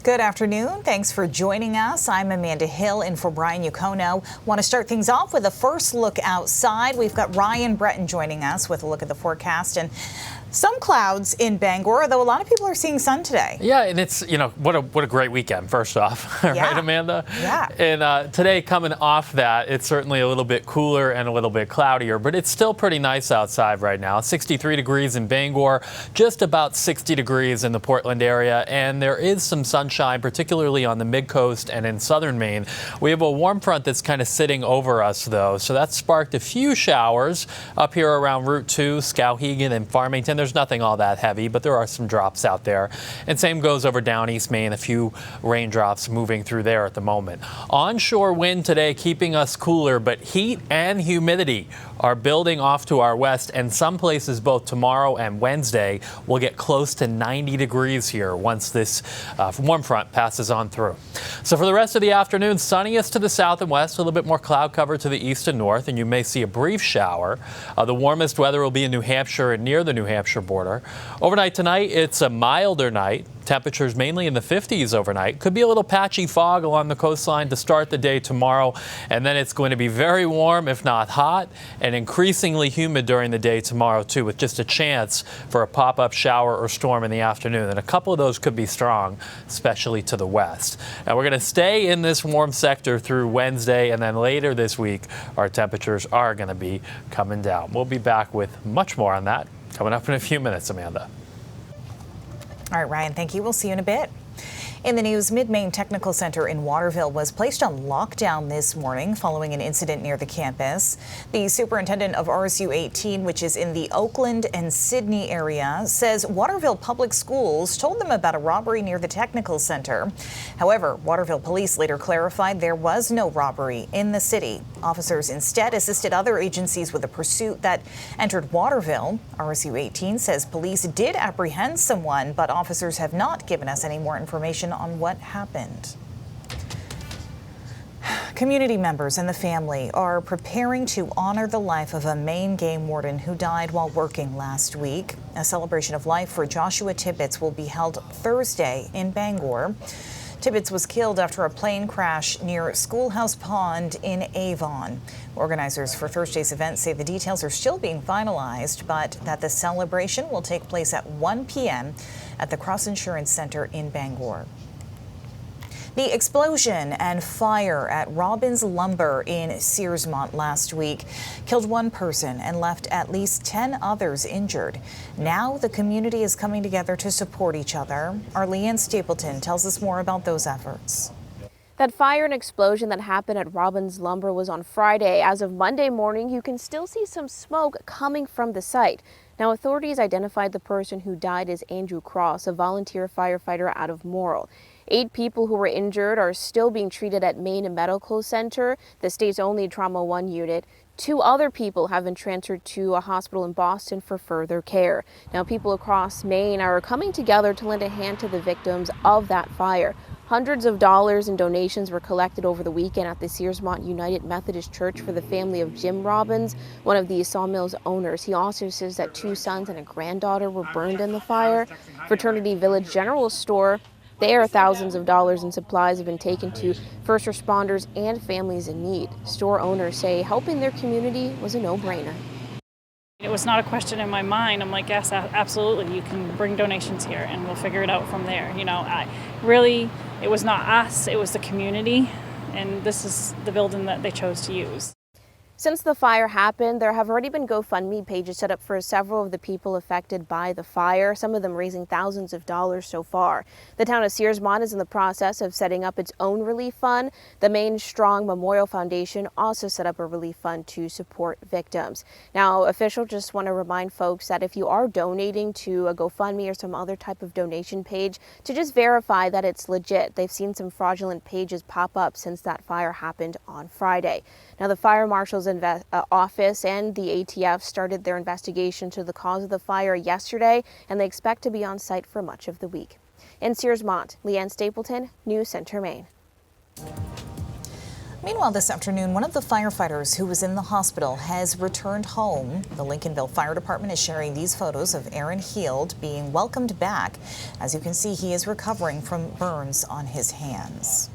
Good afternoon. Thanks for joining us. I'm Amanda Hill in for Brian Yukono. Want to start things off with a first look outside. We've got Ryan Breton joining us with a look at the forecast and some clouds in Bangor, though a lot of people are seeing sun today. Yeah, and it's, what a great weekend, first off, right, Amanda? Yeah. And today, coming off that, it's certainly a little bit cooler and a little bit cloudier, but it's still pretty nice outside right now. 63 degrees in Bangor, just about 60 degrees in the Portland area, and there is some sunshine, particularly on the mid-coast and in southern Maine. We have a warm front that's kind of sitting over us, though, so that sparked a few showers up here around Route 2, Skowhegan, and Farmington. There's nothing all that heavy, but there are some drops out there. And same goes over down East Maine, a few raindrops moving through there at the moment. Onshore wind today keeping us cooler, but heat and humidity are building off to our west, and some places both tomorrow and Wednesday will get close to 90 degrees here once this warm front passes on through. So for the rest of the afternoon, sunniest to the south and west, a little bit more cloud cover to the east and north, and you may see a brief shower. The warmest weather will be in New Hampshire and near the New Hampshire border. Overnight tonight, it's a milder night. Temperatures mainly in the 50s overnight. Could be a little patchy fog along the coastline to start the day tomorrow, and then it's going to be very warm, if not hot, and increasingly humid during the day tomorrow too, with just a chance for a pop-up shower or storm in the afternoon, and a couple of those could be strong, especially to the west. Now we're going to stay in this warm sector through Wednesday, and then later this week our temperatures are going to be coming down. We'll be back with much more on that coming up in a few minutes, Amanda. All right, Ryan, thank you. We'll see you in a bit. In the news, Mid-Maine Technical Center in Waterville was placed on lockdown this morning following an incident near the campus. The superintendent of RSU 18, which is in the Oakland and Sydney area, says Waterville Public Schools told them about a robbery near the technical center. However, Waterville police later clarified there was no robbery in the city. Officers instead assisted other agencies with a pursuit that entered Waterville. RSU 18 says police did apprehend someone, but officers have not given us any more information on what happened. Community members and the family are preparing to honor the life of a Maine game warden who died while working last week. A celebration of life for Joshua Tibbetts will be held Thursday in Bangor. Tibbetts was killed after a plane crash near Schoolhouse Pond in Avon. Organizers for Thursday's event say the details are still being finalized, but that the celebration will take place at 1 p.m. at the Cross Insurance Center in Bangor. The explosion and fire at Robbins Lumber in Searsmont last week killed one person and left at least 10 others injured. Now the community is coming together to support each other. Our Leanne Stapleton tells us more about those efforts. That fire and explosion that happened at Robbins Lumber was on Friday. As of Monday morning, you can still see some smoke coming from the site. Now, authorities identified the person who died as Andrew Cross, a volunteer firefighter out of Morrill. 8 people who were injured are still being treated at Maine Medical Center, the state's only Trauma 1 unit. 2 other people have been transferred to a hospital in Boston for further care. Now, people across Maine are coming together to lend a hand to the victims of that fire. Hundreds of dollars in donations were collected over the weekend at the Searsmont United Methodist Church for the family of Jim Robbins, one of the sawmill's owners. He also says that 2 sons and a granddaughter were burned in the fire. Fraternity Village General Store, there thousands of dollars in supplies have been taken to first responders and families in need. Store owners say helping their community was a no-brainer. It was not a question in my mind. I'm like, yes, absolutely, you can bring donations here and we'll figure it out from there. It was not us, it was the community, and this is the building that they chose to use. Since the fire happened, there have already been GoFundMe pages set up for several of the people affected by the fire, some of them raising thousands of dollars so far. The town of Searsmont is in the process of setting up its own relief fund. The Maine Strong Memorial Foundation also set up a relief fund to support victims. Now, officials just want to remind folks that if you are donating to a GoFundMe or some other type of donation page, to just verify that it's legit. They've seen some fraudulent pages pop up since that fire happened on Friday. Now, the fire marshal's office and the ATF started their investigation to the cause of the fire yesterday, and they expect to be on site for much of the week. In Searsmont, Leanne Stapleton, News Center Maine. Meanwhile, this afternoon, one of the firefighters who was in the hospital has returned home. The Lincolnville Fire Department is sharing these photos of Aaron Heald being welcomed back. As you can see, he is recovering from burns on his hands.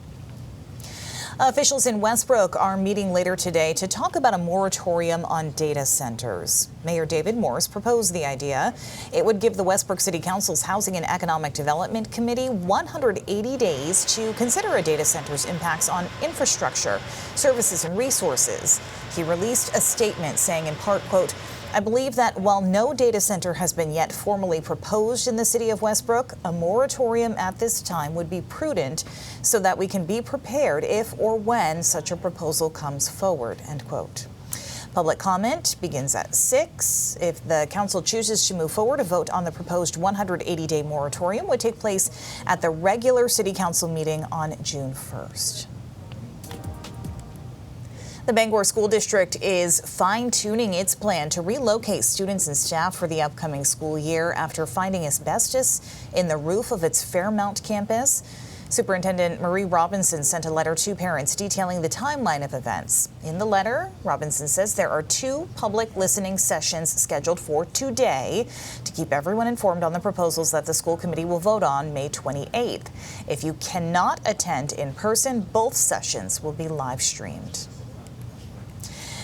Officials in Westbrook are meeting later today to talk about a moratorium on data centers. Mayor David Morse proposed the idea. It would give the Westbrook City Council's Housing and Economic Development Committee 180 days to consider a data center's impacts on infrastructure, services, and resources. He released a statement saying in part, quote, "I believe that while no data center has been yet formally proposed in the city of Westbrook, a moratorium at this time would be prudent so that we can be prepared if or when such a proposal comes forward," end quote. Public comment begins at 6. If the council chooses to move forward, a vote on the proposed 180-day moratorium would take place at the regular city council meeting on June 1st. The Bangor School District is fine-tuning its plan to relocate students and staff for the upcoming school year after finding asbestos in the roof of its Fairmount campus. Superintendent Marie Robinson sent a letter to parents detailing the timeline of events. In the letter, Robinson says there are 2 public listening sessions scheduled for today to keep everyone informed on the proposals that the school committee will vote on May 28th. If you cannot attend in person, both sessions will be live streamed.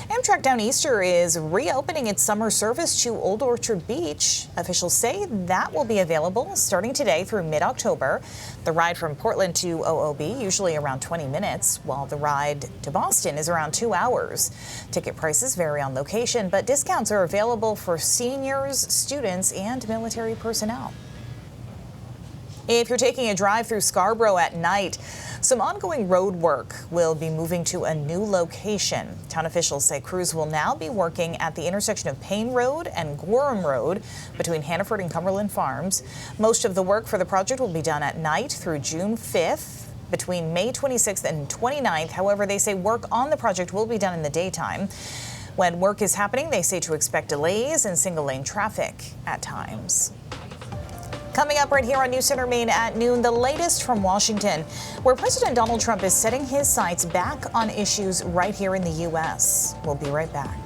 Amtrak Downeaster is reopening its summer service to Old Orchard Beach. Officials say that will be available starting today through mid-October. The ride from Portland to OOB usually around 20 minutes, while the ride to Boston is around 2 hours. Ticket prices vary on location, but discounts are available for seniors, students, and military personnel. If you're taking a drive through Scarborough at night, some ongoing road work will be moving to a new location. Town officials say crews will now be working at the intersection of Payne Road and Gorham Road between Hannaford and Cumberland Farms. Most of the work for the project will be done at night through June 5th. Between May 26th and 29th, however, they say work on the project will be done in the daytime. When work is happening, they say to expect delays and single-lane traffic at times. Coming up right here on News Center Maine at noon, the latest from Washington, where President Donald Trump is setting his sights back on issues right here in the U.S. We'll be right back.